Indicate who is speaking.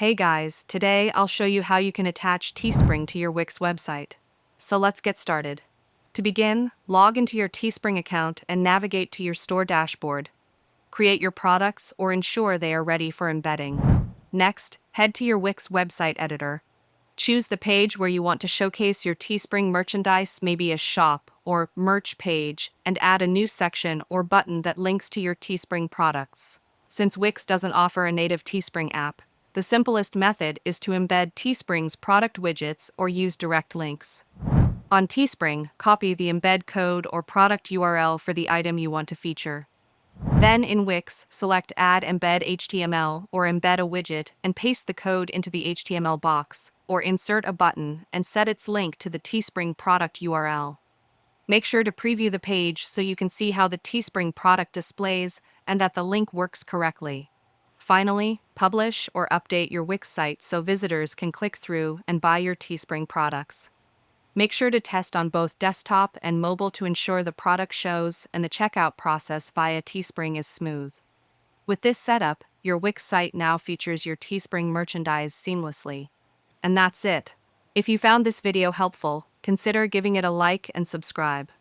Speaker 1: Hey guys, today I'll show you how you can attach Teespring to your Wix website. So let's get started. To begin, log into your Teespring account and navigate to your store dashboard. Create your products or ensure they are ready for embedding. Next, head to your Wix website editor. Choose the page where you want to showcase your Teespring merchandise, maybe a shop or merch page, and add a new section or button that links to your Teespring products. Since Wix doesn't offer a native Teespring app, the simplest method is to embed Teespring's product widgets or use direct links. On Teespring, copy the embed code or product URL for the item you want to feature. Then in Wix, select Add Embed HTML or embed a widget and paste the code into the HTML box, or insert a button and set its link to the Teespring product URL. Make sure to preview the page so you can see how the Teespring product displays and that the link works correctly. Finally, publish or update your Wix site so visitors can click through and buy your Teespring products. Make sure to test on both desktop and mobile to ensure the product shows and the checkout process via Teespring is smooth. With this setup, your Wix site now features your Teespring merchandise seamlessly. And that's it. If you found this video helpful, consider giving it a like and subscribe.